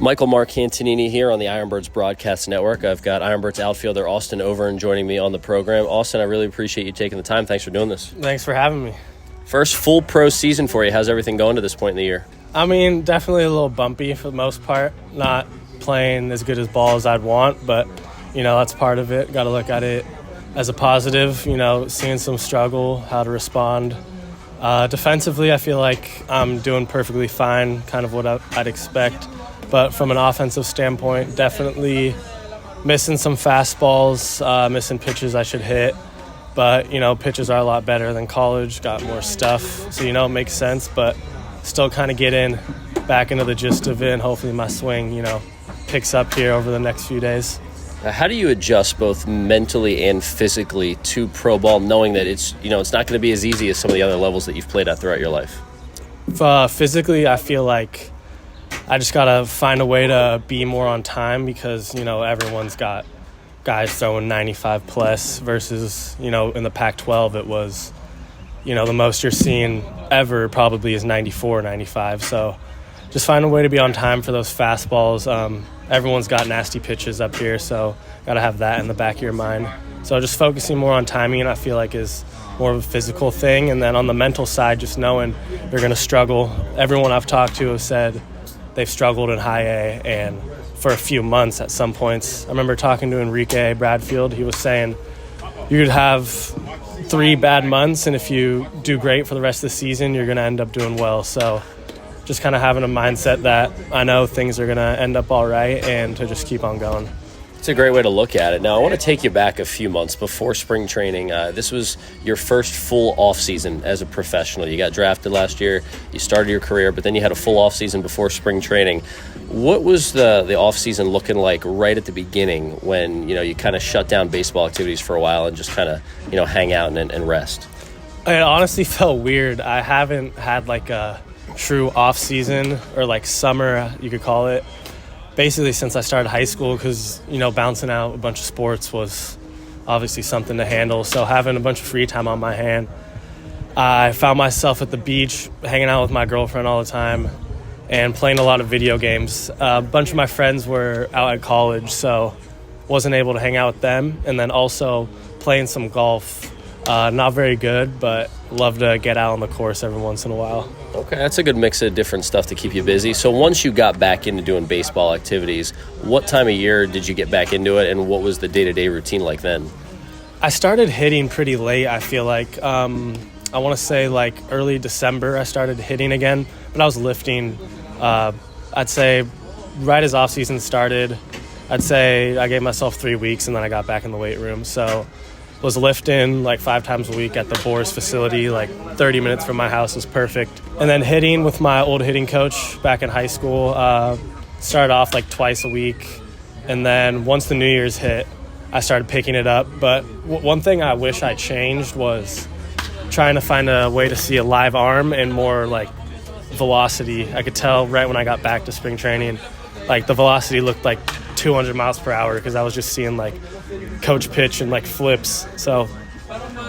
Michael Marcantonini here on the IronBirds Broadcast Network. I've got IronBirds outfielder Austin Overn joining me on the program. Austin, I really appreciate you taking the time. Thanks for doing this. Thanks for having me. First full pro season for you. How's everything going to this point in the year? I mean, definitely a little bumpy for the most part. Not playing as good as ball as I'd want, but, that's part of it. Got to look at it as a positive, seeing some struggle, how to respond. Defensively, I feel like I'm doing perfectly fine, kind of what I'd expect. But from an offensive standpoint, definitely missing some fastballs, missing pitches I should hit. But, pitches are a lot better than college, got more stuff. So, it makes sense, but still kind of getting back into the gist of it. And hopefully my swing, picks up here over the next few days. How do you adjust both mentally and physically to pro ball, knowing that it's not going to be as easy as some of the other levels that you've played at throughout your life? Physically, I feel like I just got to find a way to be more on time because, everyone's got guys throwing 95 plus versus, in the Pac-12 it was, the most you're seeing ever probably is 94, 95. So just find a way to be on time for those fastballs. Everyone's got nasty pitches up here, so got to have that in the back of your mind. So just focusing more on timing, I feel like, is more of a physical thing. And then on the mental side, just knowing you're going to struggle. Everyone I've talked to has said they've struggled in high A and for a few months at some points. I remember talking to Enrique Bradfield. He was saying you could have 3 bad months, and if you do great for the rest of the season, you're going to end up doing well. So just kind of having a mindset that I know things are going to end up all right and to just keep on going. It's a great way to look at it. Now, I want to take you back a few months before spring training. This was your first full offseason as a professional. You got drafted last year, you started your career, but then you had a full offseason before spring training. What was the offseason looking like right at the beginning when, you kind of shut down baseball activities for a while and just kind of, hang out and rest? It honestly felt weird. I haven't had like a true offseason or like summer, you could call it, basically since I started high school because, bouncing out a bunch of sports was obviously something to handle. So having a bunch of free time on my hand, I found myself at the beach hanging out with my girlfriend all the time and playing a lot of video games. A bunch of my friends were out at college, so wasn't able to hang out with them. And then also playing some golf. Not very good, but love to get out on the course every once in a while. Okay, that's a good mix of different stuff to keep you busy. So once you got back into doing baseball activities, what time of year did you get back into it, and what was the day-to-day routine like then? I started hitting pretty late, I feel like. I want to say like early December I started hitting again, but I was lifting, I'd say right as off-season started. I'd say I gave myself 3 weeks, and then I got back in the weight room. So was lifting like 5 times a week at the Boars facility, like 30 minutes from my house was perfect. And then hitting with my old hitting coach back in high school, started off like twice a week. And then once the New Year's hit, I started picking it up. But one thing I wish I changed was trying to find a way to see a live arm and more like velocity. I could tell right when I got back to spring training, like the velocity looked like 200 miles per hour because I was just seeing like coach pitch and like flips. So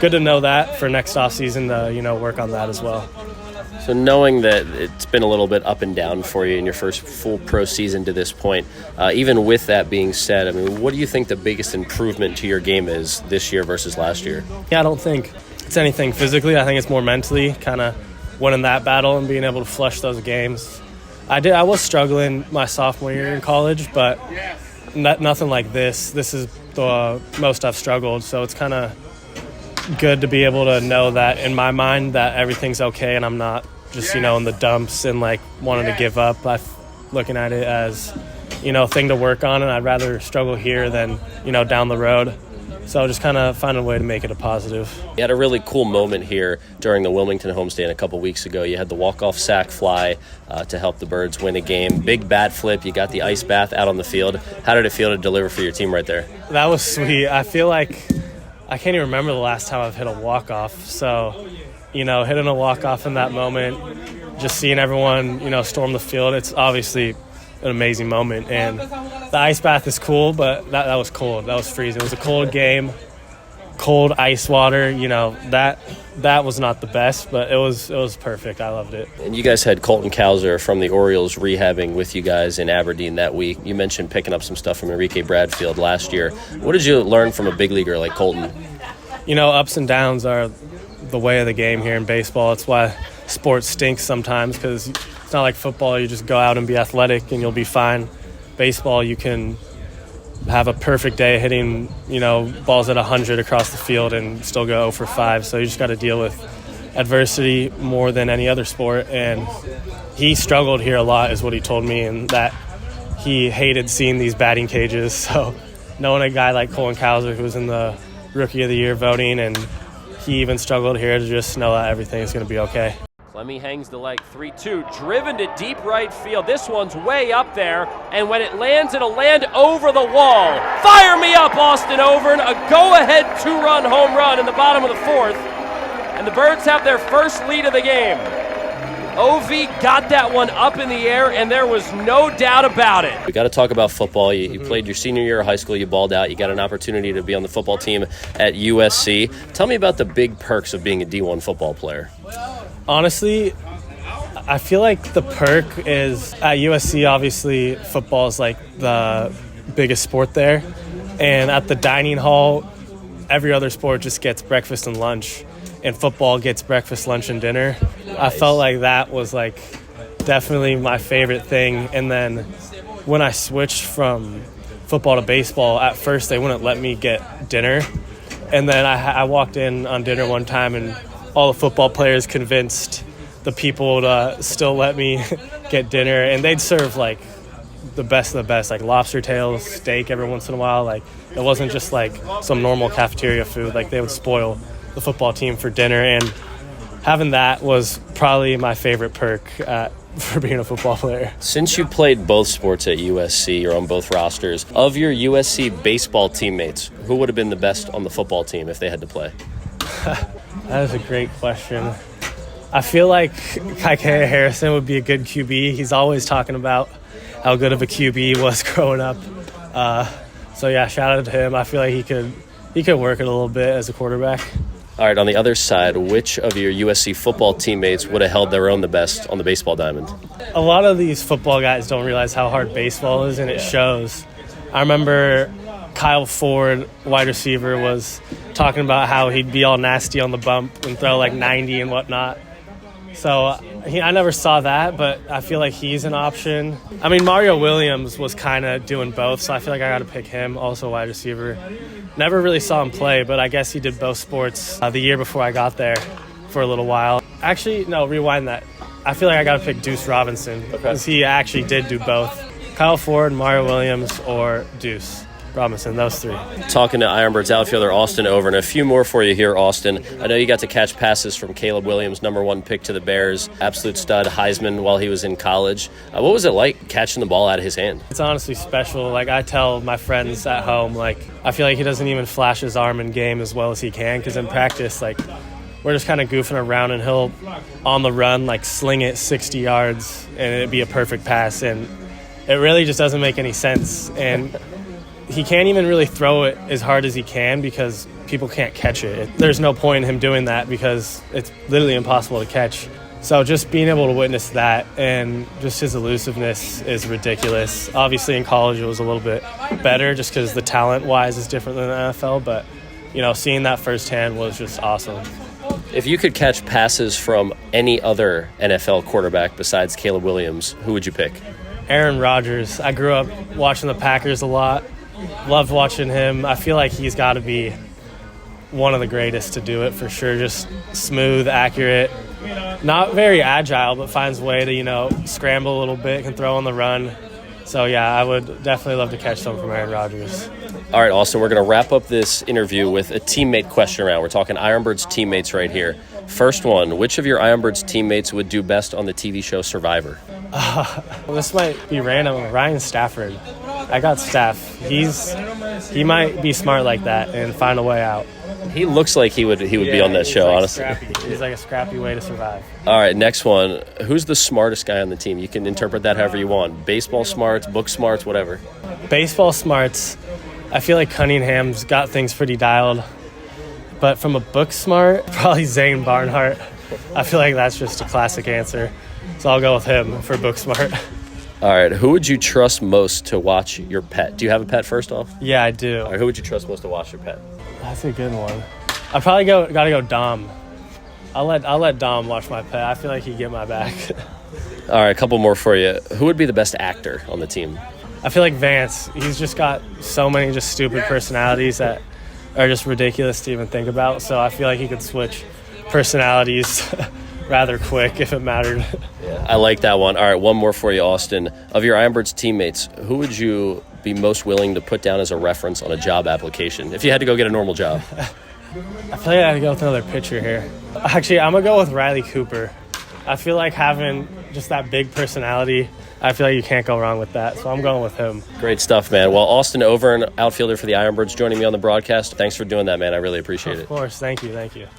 good to know that for next offseason to, work on that as well. So knowing that it's been a little bit up and down for you in your first full pro season to this point, even with that being said, I mean, what do you think the biggest improvement to your game is this year versus last year? Yeah, I don't think it's anything physically. I think it's more mentally, kind of winning that battle and being able to flush those games. I was struggling my sophomore year in college, but nothing like this. This is the most I've struggled, so it's kind of good to be able to know that in my mind that everything's okay and I'm not just, in the dumps and like wanting to give up. I'm looking at it as, thing to work on, and I'd rather struggle here than, down the road. So just kind of find a way to make it a positive. You had a really cool moment here during the Wilmington homestand a couple weeks ago. You had the walk-off sac fly to help the Birds win a game. Big bat flip. You got the ice bath out on the field. How did it feel to deliver for your team right there? That was sweet. I feel like I can't even remember the last time I've hit a walk-off. So, hitting a walk-off in that moment, just seeing everyone, storm the field, it's obviously an amazing moment. And the ice bath is cool, but that was cold. That was freezing. It was a cold game. cold ice water, that was not the best, but it was perfect. I loved it. And you guys had Colton Cowser from the Orioles rehabbing with you guys in Aberdeen that week. You mentioned picking up some stuff from Enrique Bradfield last year. What did you learn from a big leaguer like Colton? Ups and downs are the way of the game here in baseball. It's why sports stinks sometimes, because it's not like football. You just go out and be athletic and you'll be fine. Baseball, you can have a perfect day hitting, balls at 100 across the field and still go 0 for 5. So you just got to deal with adversity more than any other sport. And he struggled here a lot is what he told me, and that he hated seeing these batting cages. So knowing a guy like Colton Cowser, who was in the Rookie of the Year voting, and he even struggled here, to just know that everything is going to be okay. Clemmy hangs the leg, 3-2, driven to deep right field. This one's way up there, and when it lands, it'll land over the wall. Fire me up, Austin Overn, a go-ahead 2-run home run in the bottom of the 4th, and the Birds have their first lead of the game. Ovi got that one up in the air, and there was no doubt about it. We got to talk about football. You played your senior year of high school. You balled out. You got an opportunity to be on the football team at USC. Tell me about the big perks of being a D1 football player. Honestly, I feel like the perk is at USC, obviously, football is like the biggest sport there. And at the dining hall, every other sport just gets breakfast and lunch. And football gets breakfast, lunch, and dinner. Nice. I felt like that was like definitely my favorite thing. And then when I switched from football to baseball, at first they wouldn't let me get dinner. And then I walked in on dinner one time, and all the football players convinced the people to still let me get dinner. And they'd serve like the best of the best, like lobster tails, steak every once in a while. Like it wasn't just like some normal cafeteria food. Like they would spoil the football team for dinner, and having that was probably my favorite perk for being a football player. Since you played both sports at USC, you're on both rosters. Of your USC baseball teammates, who would have been the best on the football team if they had to play? That is a great question. I feel like Kaikea Harrison would be a good QB. He's always talking about how good of a QB he was growing up. So yeah, shout out to him. I feel like he could work it a little bit as a quarterback. All right, on the other side, which of your USC football teammates would have held their own the best on the baseball diamond? A lot of these football guys don't realize how hard baseball is, and it shows. I remember Kyle Ford, wide receiver, was talking about how he'd be all nasty on the bump and throw like 90 and whatnot. So I never saw that, but I feel like he's an option. I mean, Mario Williams was kind of doing both, so I feel like I got to pick him, also wide receiver. Never really saw him play, but I guess he did both sports the year before I got there for a little while. Actually, no, rewind that. I feel like I got to pick Deuce Robinson because he actually did do both. Kyle Ford, Mario Williams, or Deuce Robinson, those three. Talking to IronBirds outfielder Austin Overn. A few more for you here, Austin. I know you got to catch passes from Caleb Williams, #1 pick to the Bears, absolute stud, Heisman while he was in college. What was it like catching the ball out of his hand? It's honestly special. Like I tell my friends at home, like I feel like he doesn't even flash his arm in game as well as he can, because in practice, like we're just kind of goofing around and he'll on the run like sling it 60 yards and it'd be a perfect pass, and it really just doesn't make any sense. And he can't even really throw it as hard as he can because people can't catch it. There's no point in him doing that because it's literally impossible to catch. So just being able to witness that and just his elusiveness is ridiculous. Obviously in college it was a little bit better just because the talent-wise is different than the NFL, but seeing that firsthand was just awesome. If you could catch passes from any other NFL quarterback besides Caleb Williams, who would you pick? Aaron Rodgers. I grew up watching the Packers a lot. Loved watching him. I feel like he's got to be one of the greatest to do it for sure. Just smooth, accurate, not very agile, but finds a way to, scramble a little bit, can throw on the run. So, yeah, I would definitely love to catch some from Aaron Rodgers. All right, Austin, we're going to wrap up this interview with a teammate question round. We're talking IronBirds teammates right here. First one, which of your IronBirds teammates would do best on the TV show Survivor? This might be random. Ryan Stafford. I got Staff. He might be smart like that and find a way out. He looks like he would be on that show, honestly. Scrappy. He's like a scrappy way to survive. All right, next one. Who's the smartest guy on the team? You can interpret that however you want. Baseball smarts, book smarts, whatever. Baseball smarts. I feel like Cunningham's got things pretty dialed. But from a book smart, probably Zane Barnhart. I feel like that's just a classic answer. So I'll go with him for book smart. All right, who would you trust most to watch your pet? Do you have a pet first off? Yeah, I do. All right, who would you trust most to watch your pet? That's a good one. I probably gotta go Dom. I'll let Dom watch my pet. I feel like he'd get my back. All right, a couple more for you. Who would be the best actor on the team? I feel like Vance. He's just got so many just stupid personalities that are just ridiculous to even think about. So I feel like he could switch personalities rather quick if it mattered. Yeah, I like that one. All right, one more for you, Austin. Of your IronBirds teammates, who would you be most willing to put down as a reference on a job application if you had to go get a normal job? I feel like I gotta go with another pitcher here. Actually, I'm gonna go with Riley Cooper. I feel like having just that big personality, I feel like you can't go wrong with that. So I'm going with him. Great stuff, man. Well, Austin Overn, outfielder for the IronBirds, joining me on the broadcast. Thanks for doing that, man. I really appreciate it. Of course. Thank you.